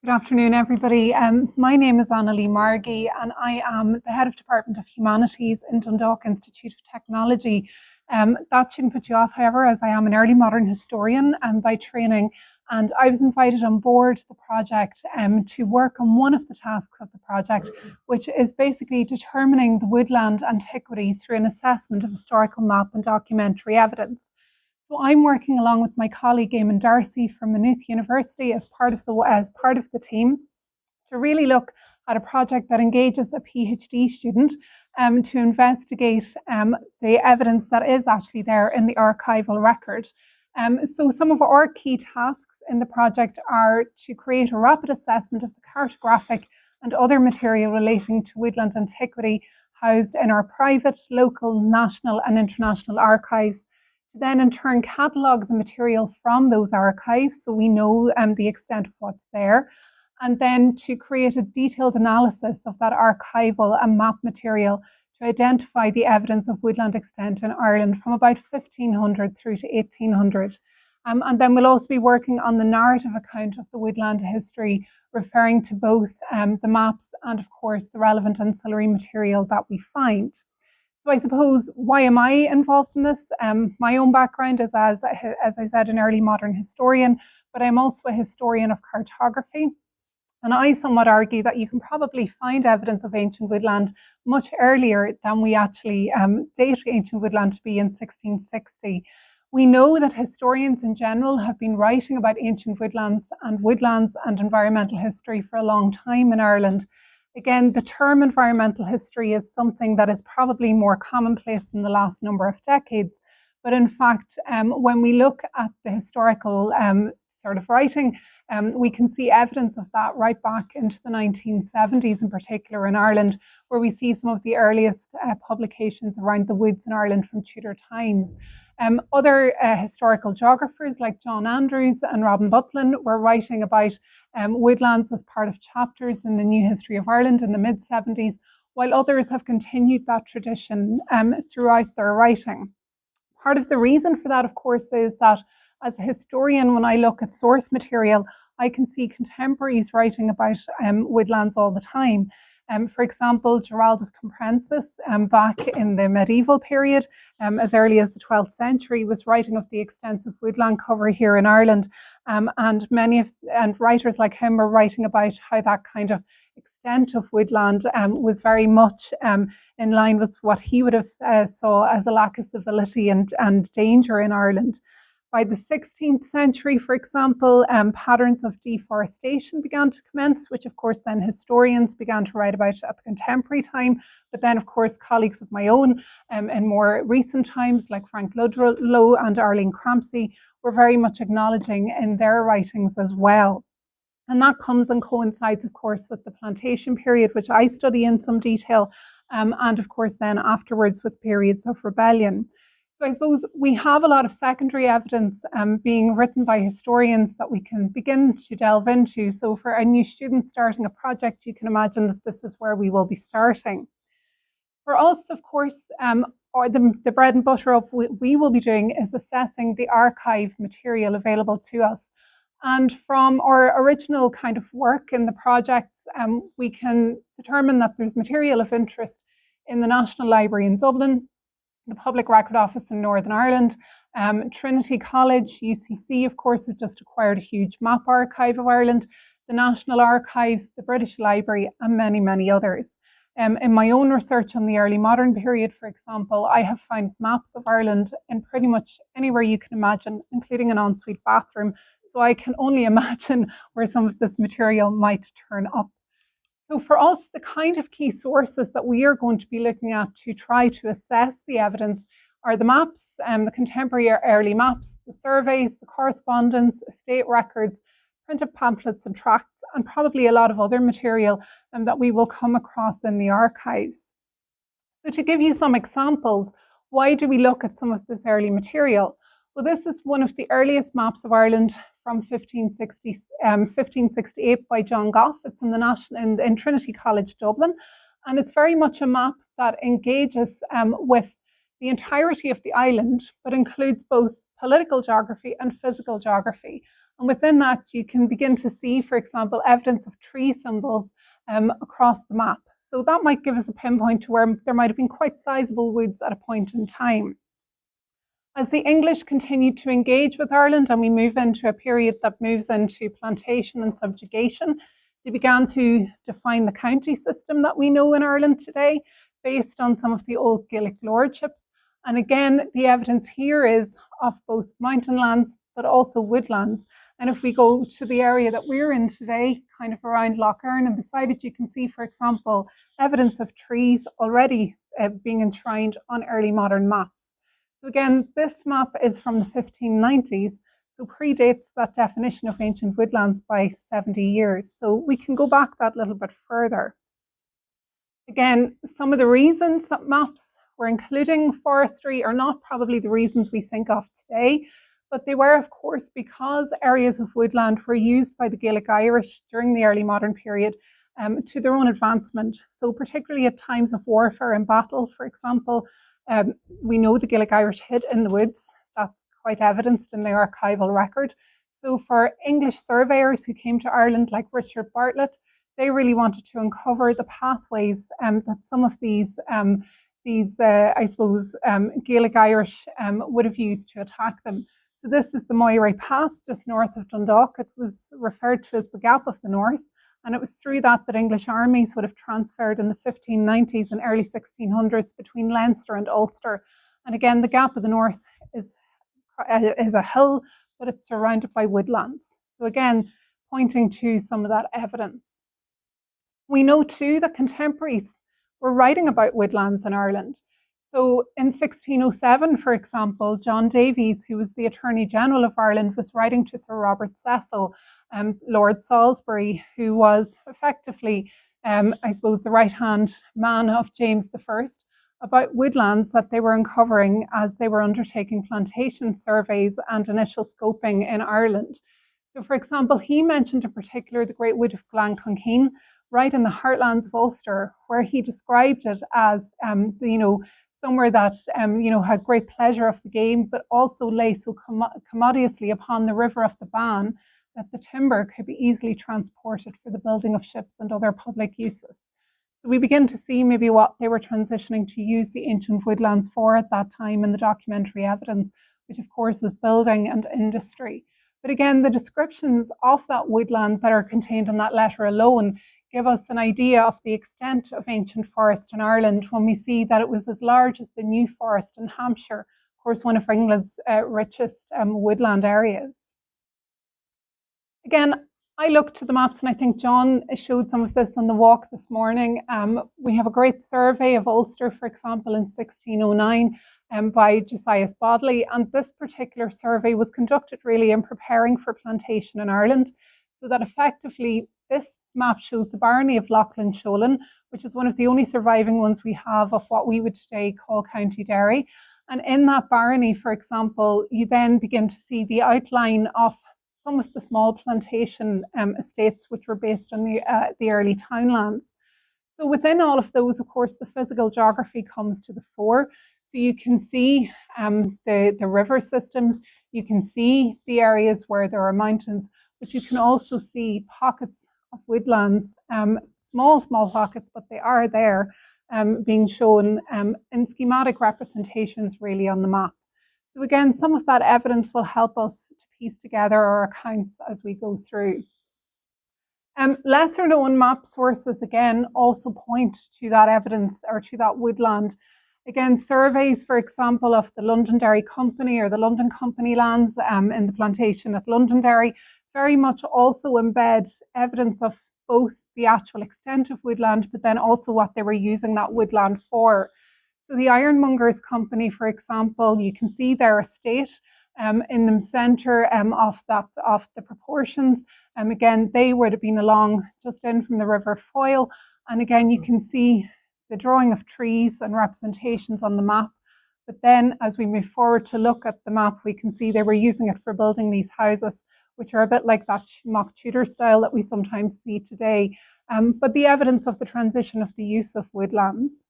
Good afternoon, everybody. My name is Annaleigh Margey, and I am the Head of Department of Humanities in Dundalk Institute of Technology. That shouldn't put you off, however, as I am an early modern historian by training, and I was invited on board the project to work on one of the tasks of the project, which is basically determining the woodland antiquity through an assessment of historical map and documentary evidence. So I'm working along with my colleague Eamon Darcy from Maynooth University as part of the team to really look at a project that engages a PhD student to investigate the evidence that is actually there in the archival record. So some of our key tasks in the project are to create a rapid assessment of the cartographic and other material relating to woodland antiquity housed in our private, local, national and international archives, to then in turn catalogue the material from those archives so we know the extent of what's there, and then to create a detailed analysis of that archival and map material to identify the evidence of woodland extent in Ireland from about 1500 through to 1800. And then we'll also be working on the narrative account of the woodland history, referring to both the maps and of course the relevant ancillary material that we find. So I suppose, why am I involved in this? My own background is, as I said, an early modern historian, but I'm also a historian of cartography. And I somewhat argue that you can probably find evidence of ancient woodland much earlier than we actually date ancient woodland to be in 1660. We know that historians in general have been writing about ancient woodlands and environmental history for a long time in Ireland. Again, the term environmental history is something that is probably more commonplace in the last number of decades. But in fact, when we look at the historical sort of writing, we can see evidence of that right back into the 1970s in particular in Ireland, where we see some of the earliest publications around the woods in Ireland from Tudor times. Other historical geographers like John Andrews and Robin Butlin were writing about woodlands as part of chapters in the New History of Ireland in the mid-70s, while others have continued that tradition throughout their writing. Part of the reason for that, of course, is that as a historian, when I look at source material, I can see contemporaries writing about woodlands all the time. For example, Giraldus Comprensis, back in the medieval period, as early as the 12th century, was writing of the extensive woodland cover here in Ireland. And writers like him were writing about how that kind of extent of woodland was very much in line with what he would have saw as a lack of civility and danger in Ireland. By the 16th century, for example, patterns of deforestation began to commence, which of course then historians began to write about at the contemporary time. But then, of course, colleagues of my own in more recent times, like Frank Ludlow and Arlene Crampsey, were very much acknowledging in their writings as well. And that comes and coincides, of course, with the plantation period, which I study in some detail, and of course then afterwards with periods of rebellion. So I suppose we have a lot of secondary evidence being written by historians that we can begin to delve into. So for a new student starting a project, you can imagine that this is where we will be starting. For us, of course, or the bread and butter of what we will be doing is assessing the archive material available to us. And from our original kind of work in the projects, we can determine that there's material of interest in the National Library in Dublin, the Public Record Office in Northern Ireland, Trinity College, UCC, of course, have just acquired a huge map archive of Ireland, the National Archives, the British Library, and many, many others. In my own research on the early modern period, for example, I have found maps of Ireland in pretty much anywhere you can imagine, including an ensuite bathroom. So I can only imagine where some of this material might turn up. So for us, the kind of key sources that we are going to be looking at to try to assess the evidence are the maps, the contemporary early maps, the surveys, the correspondence, estate records, printed pamphlets and tracts, and probably a lot of other material that we will come across in the archives. So to give you some examples, why do we look at some of this early material? Well, this is one of the earliest maps of Ireland from 1568 by John Gough. It's in Trinity College Dublin, and it's very much a map that engages with the entirety of the island, but includes both political geography and physical geography. And within that, you can begin to see, for example, evidence of tree symbols across the map. So that might give us a pinpoint to where there might have been quite sizable woods at a point in time. As the English continued to engage with Ireland and we move into a period that moves into plantation and subjugation, they began to define the county system that we know in Ireland today based on some of the old Gaelic lordships. And again, the evidence here is of both mountain lands but also woodlands. And if we go to the area that we're in today, kind of around Lough Erne, and beside it you can see, for example, evidence of trees already being enshrined on early modern maps. So again, this map is from the 1590s, so predates that definition of ancient woodlands by 70 years. So we can go back that little bit further. Again, some of the reasons that maps were including forestry are not probably the reasons we think of today, but they were, of course, because areas of woodland were used by the Gaelic Irish during the early modern period to their own advancement. So particularly at times of warfare and battle, for example, we know the Gaelic Irish hid in the woods. That's quite evidenced in the archival record. So for English surveyors who came to Ireland, like Richard Bartlett, they really wanted to uncover the pathways that some of these I suppose, Gaelic Irish would have used to attack them. So this is the Moiray Pass, just north of Dundalk. It was referred to as the Gap of the North. And it was through that English armies would have transferred in the 1590s and early 1600s between Leinster and Ulster. And again, the Gap of the North is a hill, but it's surrounded by woodlands. So again, pointing to some of that evidence. We know too that contemporaries were writing about woodlands in Ireland. So in 1607, for example, John Davies, who was the Attorney General of Ireland, was writing to Sir Robert Cecil, Lord Salisbury, who was effectively, I suppose, the right-hand man of James I, about woodlands that they were uncovering as they were undertaking plantation surveys and initial scoping in Ireland. So, for example, he mentioned in particular the Great Wood of Glanconkeen, right in the heartlands of Ulster, where he described it as, somewhere that, had great pleasure of the game, but also lay so commodiously upon the river of the Bann that the timber could be easily transported for the building of ships and other public uses. So we begin to see maybe what they were transitioning to use the ancient woodlands for at that time in the documentary evidence, which of course is building and industry. But again, the descriptions of that woodland that are contained in that letter alone give us an idea of the extent of ancient forest in Ireland when we see that it was as large as the New Forest in Hampshire, of course, one of England's richest woodland areas. Again, I looked to the maps, and I think John showed some of this on the walk this morning. We have a great survey of Ulster, for example, in 1609 by Josias Bodley, and this particular survey was conducted really in preparing for plantation in Ireland, so that effectively this map shows the barony of Loughlin Sholen, which is one of the only surviving ones we have of what we would today call County Derry. And in that barony, for example, you then begin to see the outline of some of the small plantation estates which were based on the early townlands. So within all of those, of course, the physical geography comes to the fore. So you can see the river systems, you can see the areas where there are mountains, but you can also see pockets of woodlands, small pockets, but they are there, being shown in schematic representations really on the map. So again, some of that evidence will help us to piece together our accounts as we go through. Lesser known map sources, again, also point to that evidence or to that woodland. Again, surveys, for example, of the Londonderry Company or the London Company lands in the plantation at Londonderry very much also embed evidence of both the actual extent of woodland, but then also what they were using that woodland for. So the Ironmongers Company, for example, you can see their estate in the centre of the proportions. Again, they would have been along just in from the River Foyle. And again, you can see the drawing of trees and representations on the map. But then as we move forward to look at the map, we can see they were using it for building these houses, which are a bit like that mock Tudor style that we sometimes see today. But the evidence of the transition of the use of woodlands.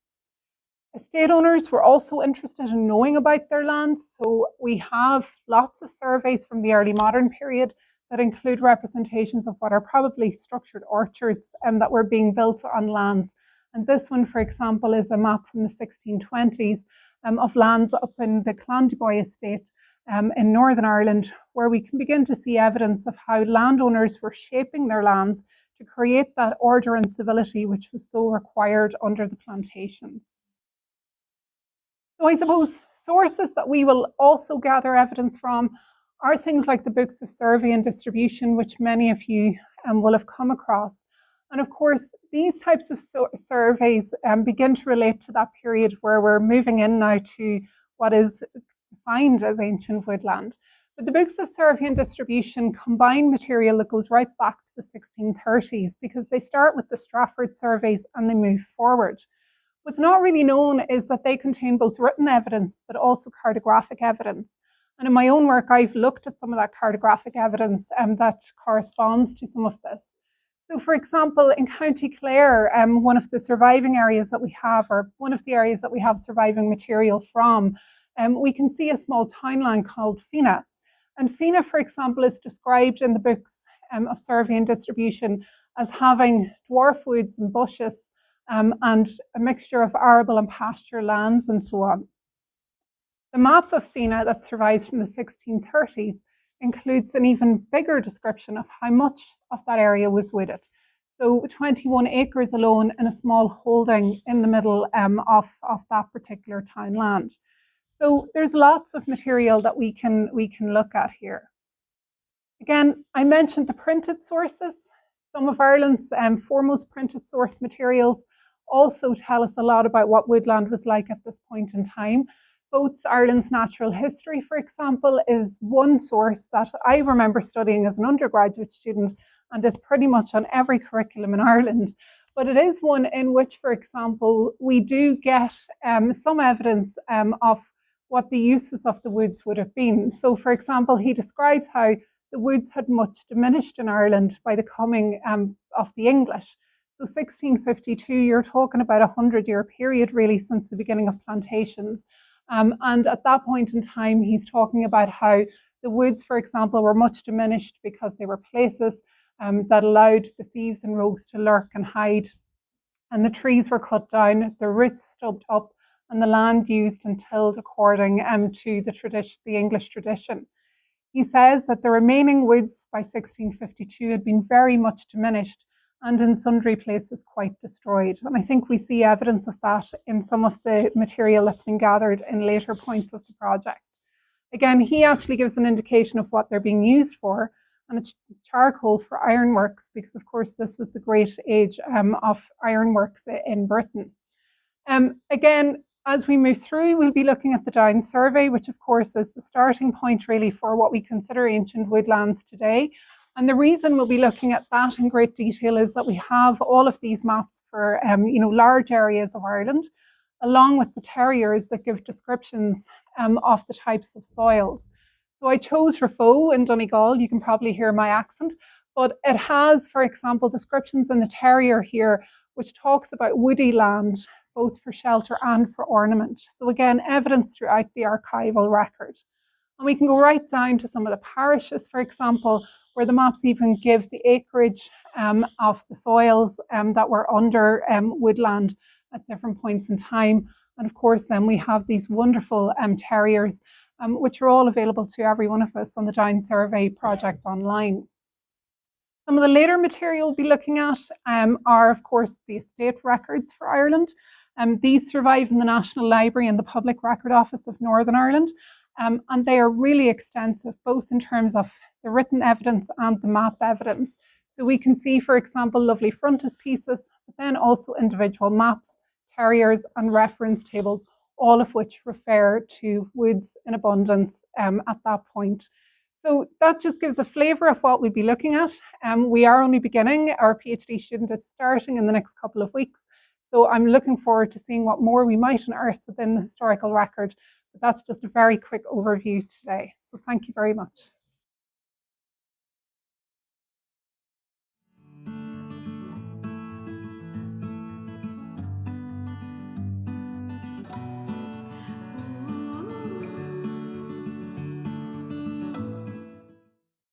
Estate owners were also interested in knowing about their lands, so we have lots of surveys from the early modern period that include representations of what are probably structured orchards that were being built on lands. And this one, for example, is a map from the 1620s of lands up in the Clonduboy estate in Northern Ireland, where we can begin to see evidence of how landowners were shaping their lands to create that order and civility which was so required under the plantations. So I suppose sources that we will also gather evidence from are things like the books of survey and distribution, which many of you will have come across. And of course, these types of surveys begin to relate to that period where we're moving in now to what is defined as ancient woodland. But the books of survey and distribution combine material that goes right back to the 1630s, because they start with the Strafford surveys and they move forward. What's not really known is that they contain both written evidence but also cartographic evidence. And in my own work, I've looked at some of that cartographic evidence that corresponds to some of this. So for example, in County Clare, one of the surviving areas that we have, or one of the areas that we have surviving material from, we can see a small townland called Fina. And Fina, for example, is described in the books of survey and distribution as having dwarf woods and bushes, and a mixture of arable and pasture lands and so on. The map of Fina that survives from the 1630s includes an even bigger description of how much of that area was wooded. So 21 acres alone in a small holding in the middle of that particular townland. So there's lots of material that we can look at here. Again, I mentioned the printed sources. Some of Ireland's foremost printed source materials also tell us a lot about what woodland was like at this point in time. Both Ireland's Natural History, for example, is one source that I remember studying as an undergraduate student and is pretty much on every curriculum in Ireland. But it is one in which, for example, we do get some evidence of what the uses of the woods would have been. So, for example, he describes how the woods had much diminished in Ireland by the coming of the English. So 1652, you're talking about a 100-year period really since the beginning of plantations. And at that point in time, he's talking about how the woods, for example, were much diminished because they were places that allowed the thieves and rogues to lurk and hide. And the trees were cut down, the roots stubbed up, and the land used and tilled according to the English tradition. He says that the remaining woods by 1652 had been very much diminished and in sundry places quite destroyed. And I think we see evidence of that in some of the material that's been gathered in later points of the project. Again, he actually gives an indication of what they're being used for, and it's charcoal for ironworks, because of course this was the great age of ironworks in Britain. Again, as we move through, we'll be looking at the Down Survey, which of course is the starting point really for what we consider ancient woodlands today. And the reason we'll be looking at that in great detail is that we have all of these maps for large areas of Ireland, along with the terriers that give descriptions of the types of soils. So I chose Rafoe in Donegal. You can probably hear my accent, but it has, for example, descriptions in the terrier here, which talks about woody land, both for shelter and for ornament. So again, evidence throughout the archival record. And we can go right down to some of the parishes, for example, where the maps even give the acreage of the soils that were under woodland at different points in time. And of course, then we have these wonderful terriers, which are all available to every one of us on the Down Survey project online. Some of the later material we'll be looking at are, of course, the estate records for Ireland. These survive in the National Library and the Public Record Office of Northern Ireland. And they are really extensive, both in terms of the written evidence and the map evidence. So we can see, for example, lovely frontispieces, but then also individual maps, terriers and reference tables, all of which refer to woods in abundance at that point. So that just gives a flavour of what we'll be looking at. We are only beginning. Our PhD student is starting in the next couple of weeks. So I'm looking forward to seeing what more we might unearth within the historical record. But that's just a very quick overview today. So thank you very much.